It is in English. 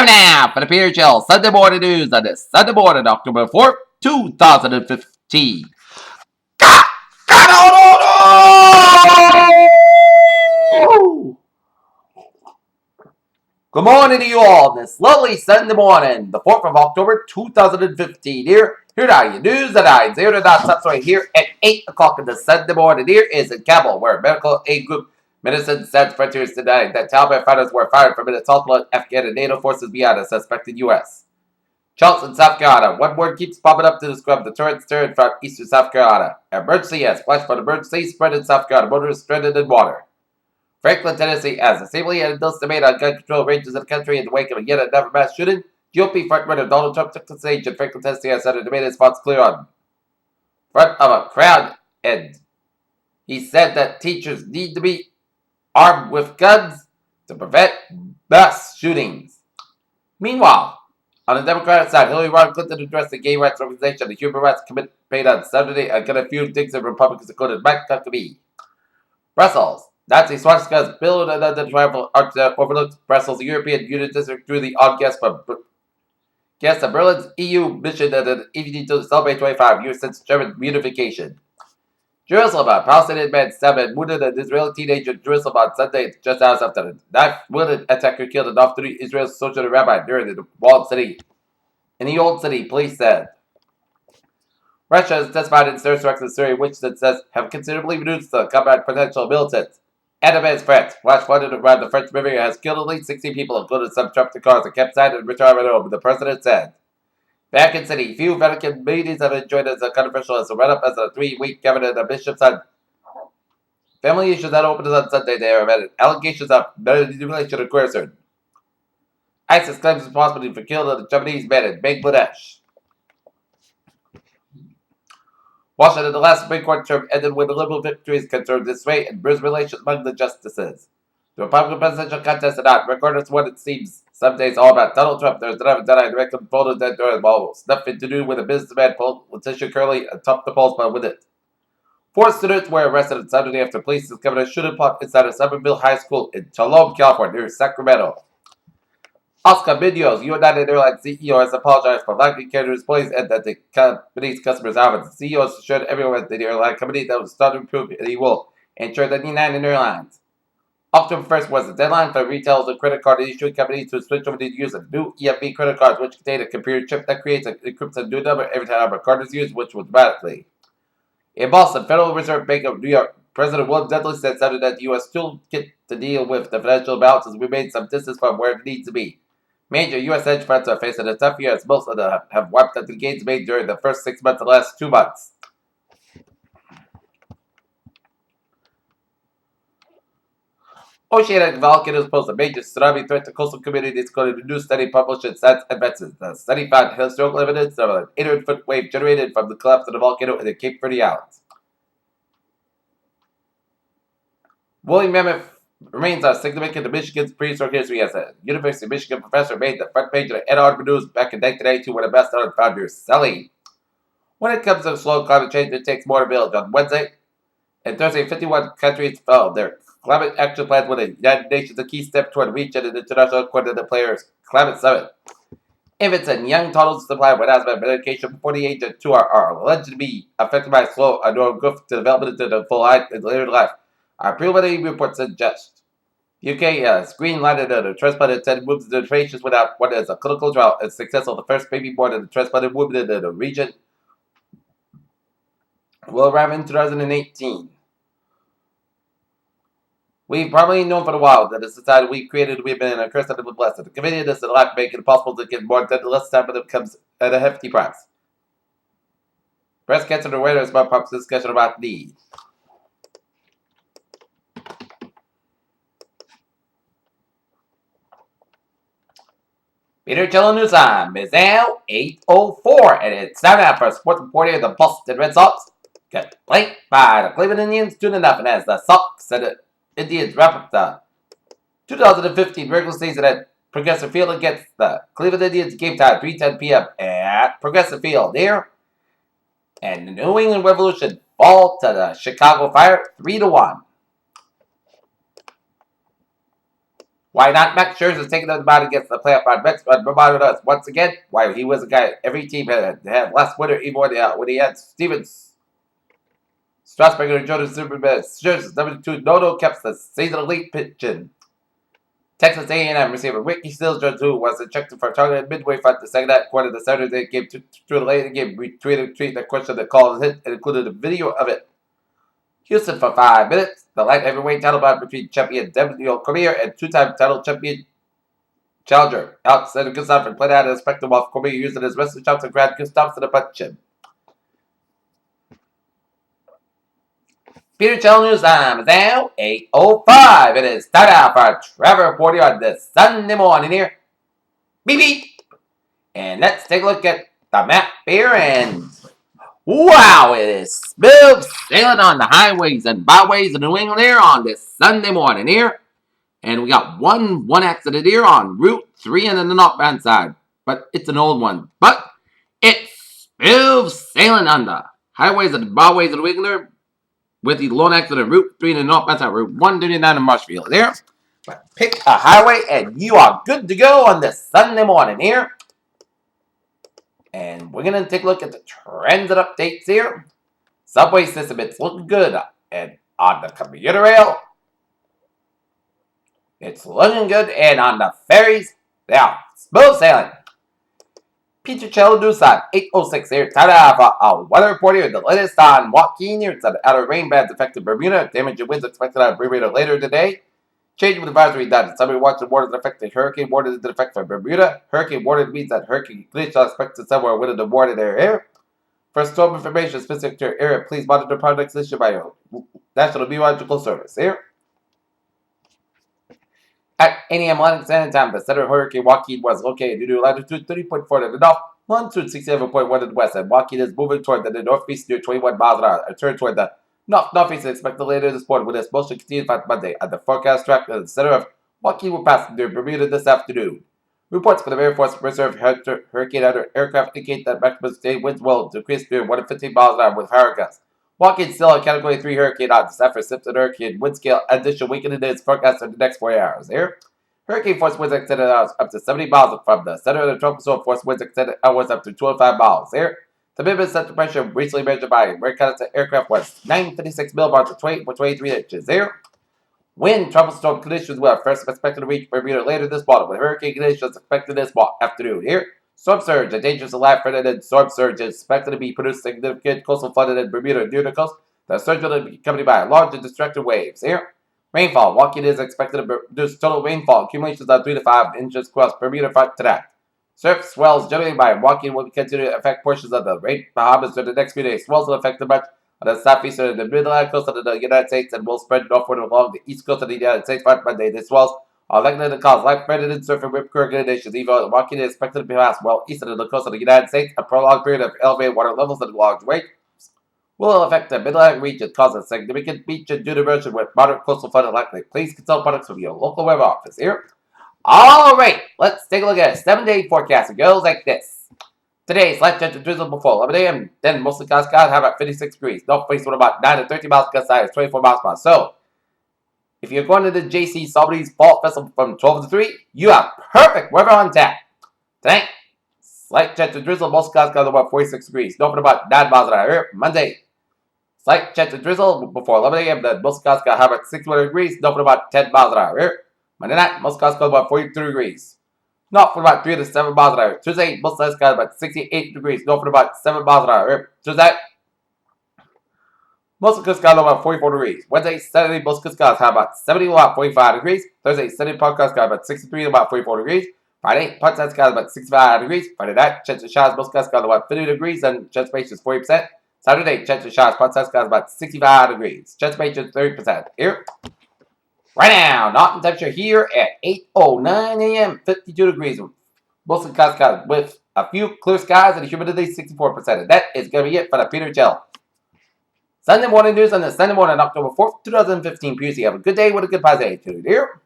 Time now for the Peter Chill Sunday morning news on this Sunday morning, October 4th, 2015. Good morning to you all this lovely Sunday morning, the 4th of October 2015. Here now your news at 9:09 right here at 8 o'clock in the Sunday morning. Here is in Kabul, where medical aid group Medicine Sans Frontiers denied that Taliban fighters were fired from its assault Afghan and NATO forces beyond a suspected U.S. Charleston, South Carolina. One word keeps popping up to describe the torrent stirring from eastern South Carolina. Emergency has flash flood emergency spread in South Carolina. Motorists stranded in water. Franklin, Tennessee, as assembly and adults debate on gun control ranges in the country in the wake of yet another mass shooting. GOP frontrunner Donald Trump took the stage in Franklin, Tennessee, as Senator made his thoughts clear on front of a crowd, and he said that teachers need to be armed with guns to prevent mass shootings. Meanwhile, on the Democratic side, Hillary Rodham Clinton addressed the gay rights organization, the Human Rights Committee, paid on Saturday, and got a few things that Republicans included Mike Huckabee. Brussels. Nazi swastikas billowed another tribal arch that overlooked Brussels, the European Union district, through the odd guest from Berlin's EU mission at an evening to celebrate 25 years since German reunification. Jerusalem, a Palestinian man stabbed and wounded an Israeli teenager in Jerusalem on Sunday, just hours after the knife-wielded attacker killed an off-duty Israeli social rabbi during the walled city. In the old city, police said. Russia has testified in airstrikes in Syria, which it says have considerably reduced the combat potential of militants. Advanced France, flash flooded around the French Riviera, has killed at least 60 people, including some trucked cars that kept side and retirement home, the president said. Vatican City, few Vatican meetings have enjoyed as a controversial as a run-up as a 3-week cabinet of bishops on family issues that opened on Sunday. They are met allegations of manipulation and coercion. ISIS claims responsibility for killing a Japanese man in Bangladesh. Washington, the last Supreme Court term ended with a liberal victories concerned this way and bruised relations among the justices. The Republican presidential contest is not, regardless of what it seems. Some days all about Donald Trump. There's never denied record voted that during almost nothing to do with a businessman politician currently atop the polls, but with it. 4 students were arrested on Saturday after police discovered a shooting plot inside a Somerville High School in Tulum, California, near Sacramento. Oscar Munoz, United Airlines CEO, has apologized for lacking care to his employees and that the company's customers have. The CEO has assured everyone at the airline company that will start to improve, and he will ensure that United Airlines. October 1st was the deadline for retailers and credit card issuing companies to switch over to use of new EMV credit cards, which contain a computer chip that creates and encrypts a new number every time a card is used, which will dramatically. In Boston, Federal Reserve Bank of New York President Will Dudley said Saturday that the U.S. still get to deal with the financial imbalances remain some distance from where it needs to be. Major U.S. hedge funds are facing a tough year as most of them have wiped out the gains made during the first 6 months of the last 2 months. Oceanic volcanoes pose a major tsunami threat to coastal communities, according to a new study published in Science Advances. The study found historical evidence of an 800-foot wave generated from the collapse of the volcano in the Cape Verde Islands. Woolly mammoth remains are significant to Michigan's prehistoric history as a University of Michigan professor made the front page of the Ann Arbor News back in 1992 when a best-known founder Sally. When it comes to slow climate change, it takes more to build. On Wednesday and Thursday, 51 countries filed their climate action plans with the United Nations, a key step toward reaching an international coordinated players climate summit. Infants and young toddlers supply with asthma medication before the age of 2 are alleged to be affected by slow neural growth to development into the full height in later life. Our preliminary report suggests UK has green-lighted a transplanted 10 women to patients without what is a clinical trial and success of the first baby born in the transplanted woman in the region will arrive in 2018. We've probably known for a while that the society we've created, we've been cursed and blessed. The committee does not make it possible to get more than less time, but it comes at a hefty price. Breast cancer awareness is about proper discussion about need. Peter Cello News Time is now 8:04, and it's time now for a sports reporting of the Boston Red Sox. Get played by the Cleveland Indians 2-0 as the Sox and the Indians wrap up the 2015 regular season at Progressive Field against the Cleveland Indians. Game time 3:10 p.m. at Progressive Field there. And the New England Revolution fall to the Chicago Fire 3-1. Why not Max Scherzer taking the bat against the playoff on Mets, but reminded us once again why he was a guy every team had less winner even when he had Stevens, Strasburger, and Jonas Superman. Scherzer's number 2 no kept the season elite pitching. Texas A&M receiver Ricky Stills, who was ejected for targeted midway through the second quarter of the Saturday game. Through the late game, retweeted the question that called hit and included a video of it. Houston for 5 minutes. The light heavyweight title bout between champion Daniel Cormier and two-time title champion challenger Alexander Gustafsson played out as expected while Cormier using his wrestling chops and grabbed Gustafsson to punch him. Peter Chell News time is now 8:05. It is time out for Trevor Porter on this Sunday morning here. Beep beep. And let's take a look at the map here, and wow, it is smooth sailing on the highways and byways of New England here on this Sunday morning here. And we got one accident here on Route 3 and on the northbound side. But it's an old one. But it's smooth sailing on the highways and byways of New England with the lone accident on Route 3 and the northbound side, Route 139 in Marshfield there. But pick a highway and you are good to go on this Sunday morning here. And we're going to take a look at the transit updates here. Subway system, it's looking good. And on the commuter rail, it's looking good. And on the ferries, they are smooth sailing. Peter Cello News on 8:06 here. Time for a weather report here. The latest on Joaquin here. It's an outer rain bands affected Bermuda. Damage and winds expected out of Bermuda later today. Changing with advisory that somebody watching waters affecting hurricane waters is in effect for Bermuda. Hurricane water means that hurricane conditions are expected somewhere within the water area. For storm information specific to your area, please monitor products issued by your National Meteorological Service here. At 8 a.m. Atlantic Standard Time, the center of Hurricane Joaquin was located due to latitude 30.4 to the north, longitude 67.1 to the west, and Joaquin is moving toward the northeast near 21 miles an hour. A turn toward the northeast is expected later this morning, with this motion continuing on Monday. At the forecast track, the center of Joaquin will pass near Bermuda this afternoon. Reports from the Air Force Reserve Hurricane aircraft indicate that maximum sustained winds will decrease near 115 miles an hour with higher gusts. Joaquin is still a Category 3 hurricane on the San Simpson Hurricane wind scale. Additional weakening is forecast for the next 4 hours. Here, hurricane force winds extended hours up to 70 miles from the center of the tropical storm. Force winds extended hours up to 25 miles. Here, the minimum center pressure recently measured by reconnaissance aircraft was 956 millibars or 23 inches. Here, wind tropical storm conditions will first expected to reach Bermuda later this morning, with hurricane conditions expected this afternoon. Here, storm surge, a dangerous alive further than storm surge is expected to be producing significant coastal flooding in Bermuda near the coast. The surge will be accompanied by large and destructive waves. Here, rainfall. Joaquin is expected to produce total rainfall accumulations of 3 to 5 inches across Bermuda front today. Surf swells generated by Joaquin will continue to affect portions of the Bahamas during the next few days. Swells will affect the much on the southeastern and the mid-Atlantic coast of the United States and will spread northward along the east coast of the United States by Monday. These swells are likely to cause life-threatening surf and rip current conditions. Even though Joaquin is expected to pass well east of the coast of the United States, a prolonged period of elevated water levels and large waves will affect the mid-Atlantic region, causing significant beach and dune erosion with moderate coastal flooding likely. Please consult products from your local weather office here. All right, let's take a look at a 7-day forecast. It goes like this. Today, slight chance of drizzle before 11 a.m. Then mostly cloudy skies, high about 56 degrees. North face with about 9 to 13 miles, gust high 24 miles per hour. So, if you're going to the JC Somebody's Fall Festival from 12 to 3, you have perfect weather on tap. Tonight, slight chance of drizzle, most clouds skies about 46 degrees. North at about 9 miles an hour. Monday, slight chance of drizzle before 11 a.m. Then most clouds skies high about 61 degrees. North at about 10 miles an hour. Monday night, most clouds skies about 43 degrees. North for about 3 to 7 miles an hour. Tuesday, most clouds skies about 68 degrees. North for about 7 miles an hour. Tuesday, most clouds skies about 44 degrees. Wednesday, Saturday, most clouds skies have about 70 to about 45 degrees. Thursday, Sunday, part clouds skies about 63 to about 44 degrees. Friday, part skies about 65 degrees. Friday night, chance of showers, most clouds skies about 50 degrees, and chance of rain is 40%. Saturday, chance of showers, part skies about 65 degrees. Chance of rain is 30%. Here. Right now, Norton temperature here at 8:09 a.m. 52 degrees. Mostly cloudy skies with a few clear skies and humidity 64%. And that is going to be it for the Peter Gel Sunday morning news on the Sunday morning, October 4th, 2015. Peace. You have a good day with a good positive attitude here.